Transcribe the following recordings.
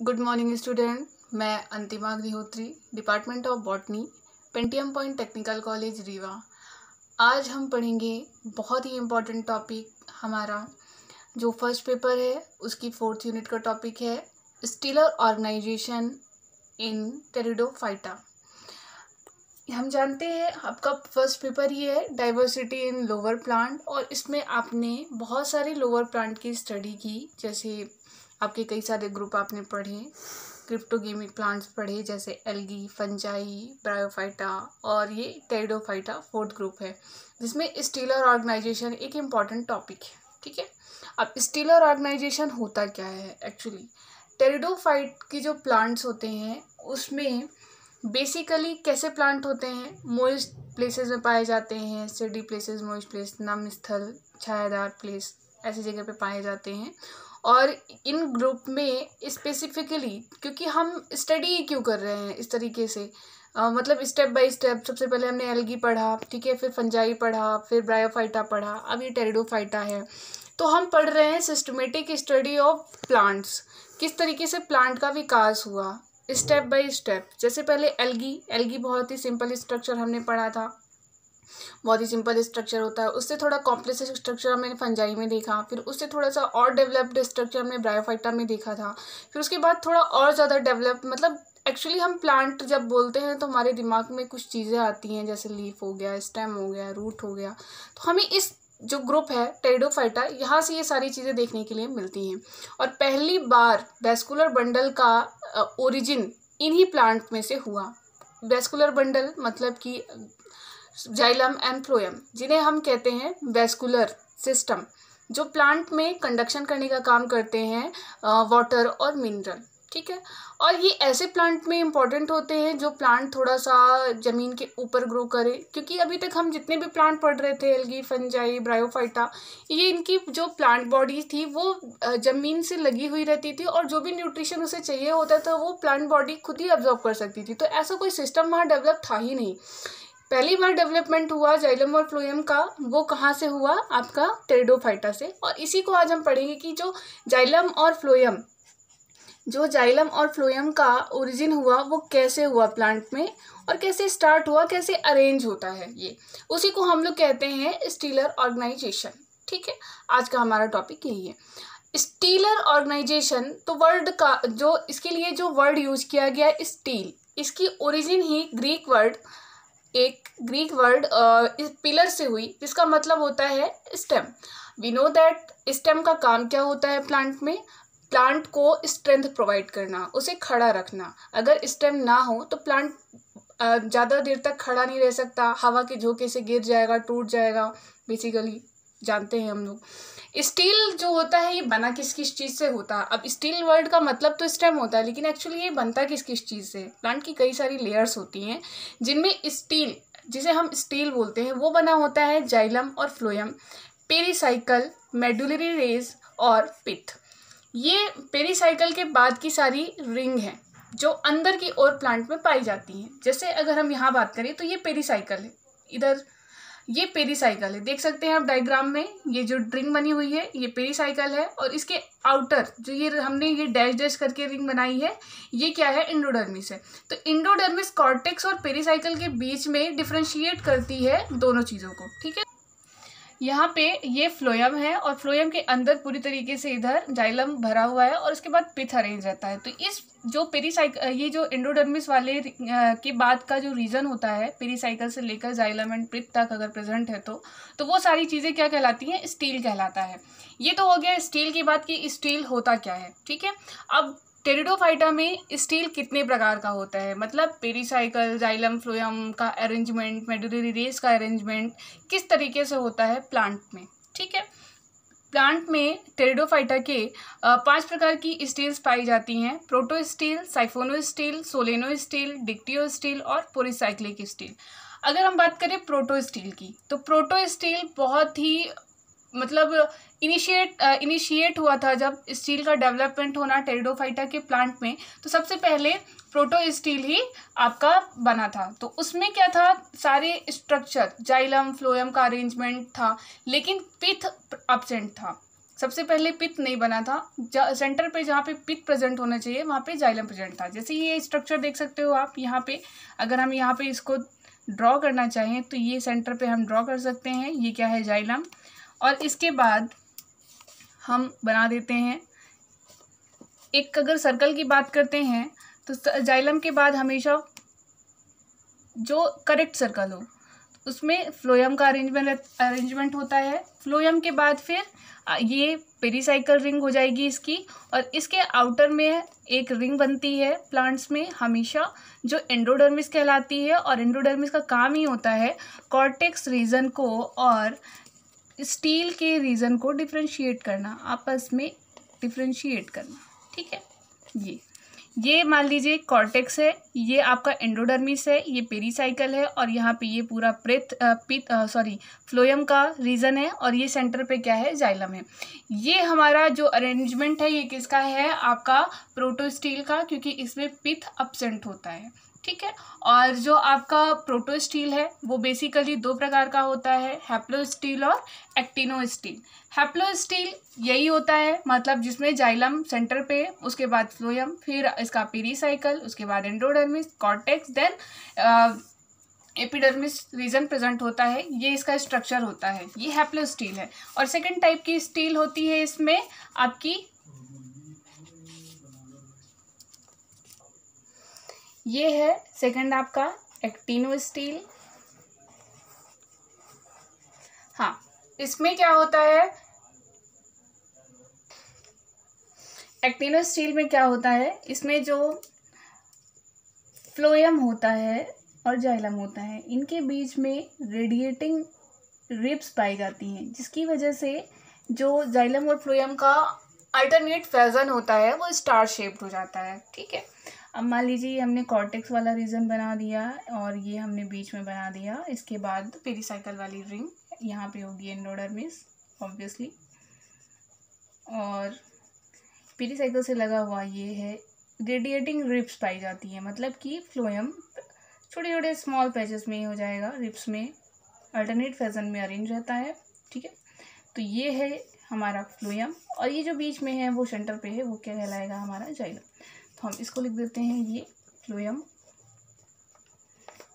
Good morning student. मैं Antima Agnihotri, department of botany, Pentium point technical college Rewa. आज हम पढ़ेंगे बहुत ही इम्पोर्टेंट टॉपिक। हमारा जो फर्स्ट पेपर है उसकी 4th यूनिट का टॉपिक है स्टीलर ऑर्गेनाइजेशन इन टेरिडोफाइटा। हम जानते हैं आपका फर्स्ट पेपर ही है डाइवर्सिटी इन लोअर प्लांट, और इसमें आपने बहुत सारे लोअर प्लांट की स्टडी की। जैसे आपके कई सारे ग्रुप आपने पढ़े, क्रिप्टोगेमिक प्लांट्स पढ़े जैसे एल्गी, फंजाई, ब्रायोफाइटा, और ये टेरिडोफाइटा 4th ग्रुप है, जिसमें स्टीलर ऑर्गेनाइजेशन एक इम्पॉर्टेंट टॉपिक है। ठीक है, अब स्टीलर ऑर्गेनाइजेशन होता क्या है एक्चुअली। टेरिडोफाइट की जो प्लांट्स होते हैं उसमें बेसिकली कैसे प्लांट होते हैं, मॉइस्ट प्लेसेस में पाए जाते हैं, सेडी प्लेसेस, मॉइस्ट प्लेस, नम स्थल, छायादार प्लेस, ऐसी जगह पे पाए जाते हैं। और इन ग्रुप में स्पेसिफिकली क्योंकि हम स्टडी क्यों कर रहे हैं इस तरीके से, मतलब स्टेप बाय स्टेप। सबसे पहले हमने एल्गी पढ़ा, ठीक है, फिर फंजाई पढ़ा, फिर ब्रायोफाइटा पढ़ा, अब ये टेरिडोफाइटा है। तो हम पढ़ रहे हैं सिस्टमेटिक स्टडी ऑफ प्लांट्स, किस तरीके से प्लांट का विकास हुआ स्टेप बाय स्टेप। जैसे पहले एल्गी बहुत ही सिंपल स्ट्रक्चर हमने पढ़ा था, बहुत ही सिंपल स्ट्रक्चर होता है। उससे थोड़ा कॉम्प्लेक्स स्ट्रक्चर हमने फंजाई में देखा, फिर उससे थोड़ा सा और डेवलप्ड स्ट्रक्चर हमने ब्रायोफाइटा में देखा था, फिर उसके बाद थोड़ा और ज़्यादा डेवलप। मतलब एक्चुअली हम प्लांट जब बोलते हैं तो हमारे दिमाग में कुछ चीज़ें आती हैं, जैसे लीफ हो गया, स्टेम हो गया, रूट हो गया। तो हमें इस जो ग्रुप है टेरिडोफाइटा, यहाँ से ये सारी चीज़ें देखने के लिए मिलती हैं। और पहली बार वैस्कुलर बंडल का ओरिजिन इन्हीं प्लांट में से हुआ। वैस्कुलर बंडल मतलब कि जाइलम एंड फ्लोएम, जिन्हें हम कहते हैं वैस्कुलर सिस्टम, जो प्लांट में कंडक्शन करने का काम करते हैं वाटर और मिनरल। ठीक है, और ये ऐसे प्लांट में इम्पॉर्टेंट होते हैं जो प्लांट थोड़ा सा ज़मीन के ऊपर ग्रो करे। क्योंकि अभी तक हम जितने भी प्लांट पढ़ रहे थे, एल्गी, फंजाई, ब्रायोफाइटा, ये इनकी जो प्लांट बॉडी थी वो ज़मीन से लगी हुई रहती थी, और जो भी न्यूट्रिशन उसे चाहिए होता था वो प्लांट बॉडी खुद ही अब्जॉर्ब कर सकती थी। तो ऐसा कोई सिस्टम वहाँ डेवलप था ही नहीं। पहली बार डेवलपमेंट हुआ जाइलम और फ्लोएम का, वो कहाँ से हुआ, आपका टेरिडोफाइटा से। और इसी को आज हम पढ़ेंगे कि जो जाइलम और फ्लोएम का ओरिजिन हुआ वो कैसे हुआ प्लांट में, और कैसे स्टार्ट हुआ, कैसे अरेंज होता है, ये उसी को हम लोग कहते हैं स्टीलर ऑर्गेनाइजेशन। ठीक है, आज का हमारा टॉपिक यही है स्टीलर ऑर्गेनाइजेशन। तो वर्ड का जो इसके लिए जो वर्ड यूज किया गया स्टील, इसकी ओरिजिन ही एक ग्रीक वर्ड इस पिलर से हुई, जिसका मतलब होता है stem. We know that stem का काम क्या होता है प्लांट में, प्लांट को स्ट्रेंथ प्रोवाइड करना, उसे खड़ा रखना। अगर स्टेम ना हो तो प्लांट ज़्यादा देर तक खड़ा नहीं रह सकता, हवा के झोंके से गिर जाएगा, टूट जाएगा। बेसिकली जानते हैं हम लोग स्टील जो होता है ये बना किस किस चीज़ से होता है। अब स्टील वर्ड का मतलब तो स्टेम होता है, लेकिन एक्चुअली ये बनता किस किस चीज़ से। प्लांट की कई सारी लेयर्स होती हैं, जिनमें स्टील, जिसे हम स्टील बोलते हैं, वो बना होता है जाइलम और फ्लोएम, पेरिसाइकल, मेडुलरी रेज और पिथ। ये पेरिसाइकल के बाद की सारी रिंग हैं जो अंदर की ओर प्लांट में पाई जाती हैं। जैसे अगर हम यहाँ बात करें तो ये पेरिसाइकल है, इधर ये पेरिसाइकल है, देख सकते हैं आप डायग्राम में, ये जो रिंग बनी हुई है ये पेरिसाइकल है। और इसके आउटर जो ये हमने ये डैश डैश करके रिंग बनाई है, ये क्या है, एंडोडर्मिस है। तो एंडोडर्मिस कॉर्टेक्स और पेरिसाइकल के बीच में डिफरेंशिएट करती है दोनों चीज़ों को। ठीक है, यहाँ पे ये फ्लोएम है, और फ्लोएम के अंदर पूरी तरीके से इधर जाइलम भरा हुआ है, और उसके बाद पिथ अरेंज रहता है। तो इस जो ये जो एंडोडर्मिस वाले के बाद का जो रीजन होता है, पेरिसाइकल से लेकर जाइलम एंड पिथ तक अगर प्रेजेंट है तो वो सारी चीज़ें क्या कहलाती हैं, स्टील कहलाता है। ये तो हो गया स्टील की बात की स्टील होता क्या है। ठीक है, अब टेरिडोफाइटा में स्टील कितने प्रकार का होता है, मतलब पेरिसाइकल, जाइलम, फ्लोएम का अरेंजमेंट, मेडुलरी रेस का अरेंजमेंट किस तरीके से होता है प्लांट में। ठीक है, प्लांट में टेरिडोफाइटा के 5 प्रकार की स्टील्स पाई जाती हैं, protostele, siphonostele, solenostele, dictyostele और पोलीसाइक्लिक स्टील। अगर हम बात करें प्रोटो स्टील की, तो प्रोटो स्टील बहुत ही मतलब इनिशिएट हुआ था जब स्टील का डेवलपमेंट होना टेरिडोफाइटा के प्लांट में। तो सबसे पहले प्रोटो स्टील ही आपका बना था। तो उसमें क्या था, सारे स्ट्रक्चर जाइलम फ्लोएम का अरेंजमेंट था, लेकिन पिथ एब्सेंट था। सबसे पहले पित्त नहीं बना था, सेंटर पे जहाँ पे पित्त प्रेजेंट होना चाहिए वहाँ पे जाइलम प्रेजेंट था। जैसे ये स्ट्रक्चर देख सकते हो आप यहाँ पे, अगर हम यहाँ पे इसको ड्रॉ करना चाहें तो ये सेंटर पे हम ड्रॉ कर सकते हैं। ये क्या है, जाइलम। और इसके बाद हम बना देते हैं एक, अगर सर्कल की बात करते हैं तो जाइलम के बाद हमेशा जो करेक्ट सर्कल हो उसमें फ्लोएम का अरेंजमेंट होता है। फ्लोएम के बाद फिर ये पेरीसाइकिल रिंग हो जाएगी इसकी, और इसके आउटर में एक रिंग बनती है प्लांट्स में हमेशा, जो एंडोडर्मिस कहलाती है। और एंडोडर्मिस का काम ही होता है कॉर्टेक्स रीजन को और स्टील के रीजन को डिफ्रेंशिएट करना, आपस में डिफ्रेंशिएट करना। ठीक है, ये मान लीजिए कॉर्टेक्स है, ये आपका एंडोडर्मिस है, ये पेरीसाइकिल है, और यहाँ पे ये पूरा फ्लोएम का रीजन है, और ये सेंटर पे क्या है, जाइलम है। ये हमारा जो अरेंजमेंट है ये किसका है, आपका प्रोटोस्टील का, क्योंकि इसमें पित्त अब्सेंट होता है। ठीक है, और जो आपका प्रोटोस्टील है वो बेसिकली दो प्रकार का होता है, हैप्लोस्टील और एक्टिनोस्टील। हैप्लोस्टील यही होता है, मतलब जिसमें जाइलम सेंटर पे, उसके बाद फ्लोएम, फिर इसका पेरीसाइकिल, उसके बाद endodermis, cortex, then epidermis region present होता है। ये इसका स्ट्रक्चर होता है, ये हैप्लोस्टील है। और सेकेंड टाइप की स्टील होती है इसमें आपकी, ये है सेकंड आपका एक्टिनोस्टील। हाँ, इसमें क्या होता है, एक्टिनोस्टील में क्या होता है, इसमें जो फ्लोएम होता है और जाइलम होता है, इनके बीच में रेडिएटिंग रिब्स पाई जाती हैं, जिसकी वजह से जो जाइलम और फ्लोएम का अल्टरनेट फ्यूजन होता है वो स्टार शेप्ड हो जाता है। ठीक है, अब मान लीजिए हमने कॉर्टेक्स वाला रीजन बना दिया और ये हमने बीच में बना दिया, इसके बाद पेरीसाइकिल वाली रिंग यहाँ पे होगी एंडोडर्मिस ऑब्वियसली, और पेरीसाइकिल से लगा हुआ ये है रेडिएटिंग रिब्स पाई जाती है, मतलब कि फ्लोएम छोटे छोटे स्मॉल पैचेस में हो जाएगा, रिब्स में अल्टरनेट फैशन में अरेंज रहता है। ठीक है, तो ये है हमारा फ्लोएम, और ये जो बीच में है वो सेंटर पे है, वो क्या कहलाएगा, हमारा जाइलम। तो हम इसको लिख देते हैं, ये फ्लोएम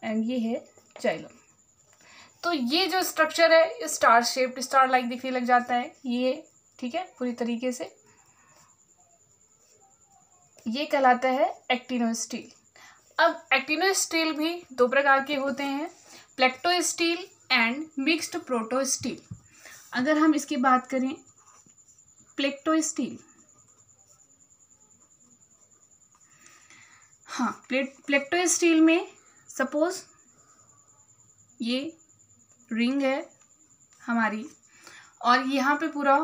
एंड ये है जाइलम। तो ये जो स्ट्रक्चर है स्टार शेप्ड, स्टार लाइक दिखने लग जाता है ये। ठीक है, पूरी तरीके से ये कहलाता है एक्टिनोस्टील। अब एक्टिनोस्टील भी दो प्रकार के होते हैं, प्लेक्टोस्टील एंड मिक्स्ड प्रोटोस्टील। अगर हम इसकी बात करें, प्लेक्टोस्टील, हाँ, प्लेक्टोस्टील में सपोज ये रिंग है हमारी, और यहाँ पे पूरा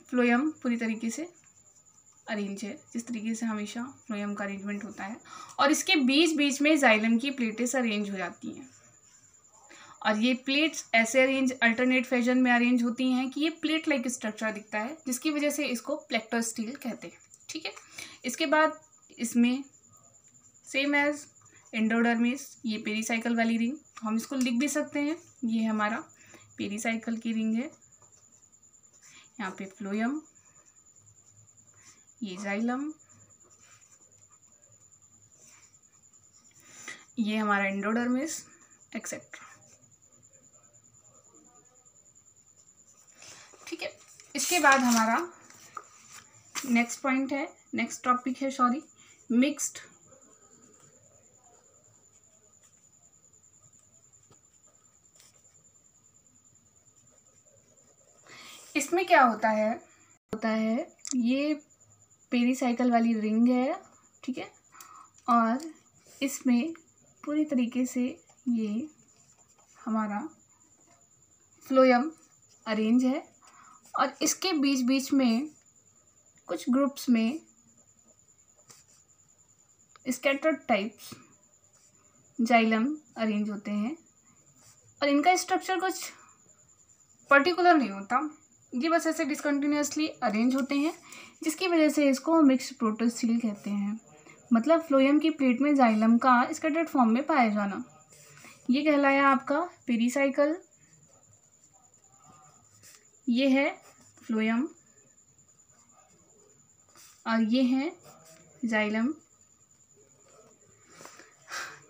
फ्लोएम पूरी तरीके से अरेंज है, जिस तरीके से हमेशा फ्लोएम का अरेंजमेंट होता है, और इसके बीच बीच में जाइलम की प्लेट्स अरेंज हो जाती हैं, और ये प्लेट्स ऐसे अरेंज अल्टरनेट फैशन में अरेंज होती हैं कि ये प्लेट लाइक स्ट्रक्चर दिखता है, जिसकी वजह से इसको प्लेक्टोस्टील कहते हैं। ठीक है, इसके बाद इसमें सेम एज एंडोडर्मिस, ये पेरीसाइकिल वाली रिंग, तो हम इसको लिख भी सकते हैं, ये हमारा पेरीसाइकिल की रिंग है, यहाँ पे फ्लोएम, ये जाइलम, ये हमारा एंडोडर्मिस एक्सेट्रा। ठीक है, इसके बाद हमारा नेक्स्ट पॉइंट है, नेक्स्ट टॉपिक है, सॉरी, मिक्स्ड इसमें क्या होता है ये पेरीसाइकिल वाली रिंग है। ठीक है, और इसमें पूरी तरीके से ये हमारा फ्लोएम अरेंज है, और इसके बीच बीच में कुछ ग्रुप्स में स्कैटर्ड टाइप्स जाइलम अरेंज होते हैं, और इनका स्ट्रक्चर कुछ पर्टिकुलर नहीं होता, ये बस ऐसे डिसकंटिन्यूसली अरेंज होते हैं, जिसकी वजह से इसको मिक्स्ड प्रोटोस्टील कहते हैं। मतलब फ्लोएम की प्लेट में जाइलम का स्कैटर्ड फॉर्म में पाया जाना, ये कहलाया आपका पेरीसाइकिल, ये है फ्लोएम, और ये है जाइलम।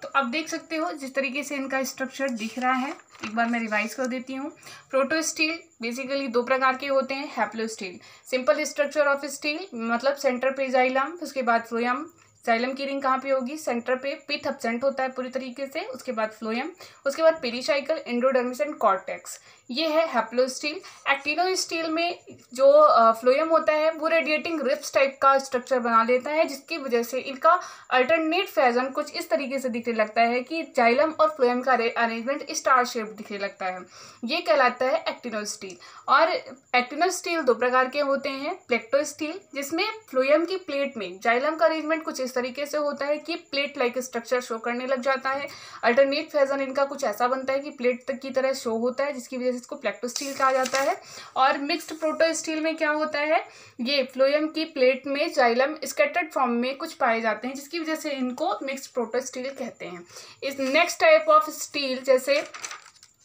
तो आप देख सकते हो जिस तरीके से इनका स्ट्रक्चर दिख रहा है, एक बार मैं रिवाइज कर देती हूँ। प्रोटोस्टील बेसिकली दो प्रकार के होते हैं। हैप्लोस्टील, सिंपल स्ट्रक्चर ऑफ स्टील, मतलब सेंटर पे जाइलम, उसके बाद फ्लोएम। जाइलम की रिंग कहाँ पे होगी? सेंटर पे, पिथ एब्सेंट होता है पूरी तरीके से, उसके बाद फ्लोएम, उसके बाद पेरिसाइकल, एंडोडर्मिस एंड कॉर्टेक्स। ये है हैप्लोस्टील। एक्टिनोस्टील में जो फ्लोएम होता है वो रेडिएटिंग रिब्स टाइप का स्ट्रक्चर बना लेता है, जिसकी वजह से इनका अल्टरनेट फैजन कुछ इस तरीके से दिखने लगता है कि जाइलम और फ्लोएम का अरेंजमेंट स्टार शेप दिखने लगता है। ये कहलाता है एक्टिनोस्टील। और एक्टिनोस्टील दो प्रकार के होते हैं। प्लेक्टोस्टील, जिसमें फ्लोएम की प्लेट में जाइलम का अरेंजमेंट कुछ इस तरीके से होता है कि प्लेट लाइक स्ट्रक्चर शो करने लग जाता है। अल्टरनेट फैजन इनका कुछ ऐसा बनता है कि प्लेट तक की तरह शो होता है, जिसकी वजह से इसको प्लेक्टोस्टील कहा जाता है। और मिक्स्ड प्रोटोस्टील में क्या होता है, ये फ्लोएम की प्लेट में जाइलम स्कैटर्ड फॉर्म में कुछ पाए जाते हैं, जिसकी वजह से इनको मिक्स्ड प्रोटोस्टील कहते हैं। इस नेक्स्ट टाइप ऑफ स्टील जैसे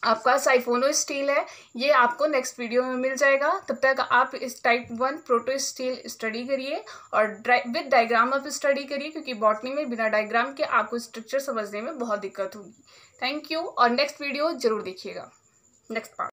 आपका साइफोनो स्टील है, ये आपको नेक्स्ट वीडियो में मिल जाएगा। तब तक आप इस टाइप 1 प्रोटो स्टील स्टडी करिए और विद डायग्राम ऑफ स्टडी करिए, क्योंकि बॉटनी में बिना डायग्राम के आपको स्ट्रक्चर समझने में बहुत दिक्कत होगी। थैंक यू, और नेक्स्ट वीडियो जरूर देखिएगा, नेक्स्ट पार्ट।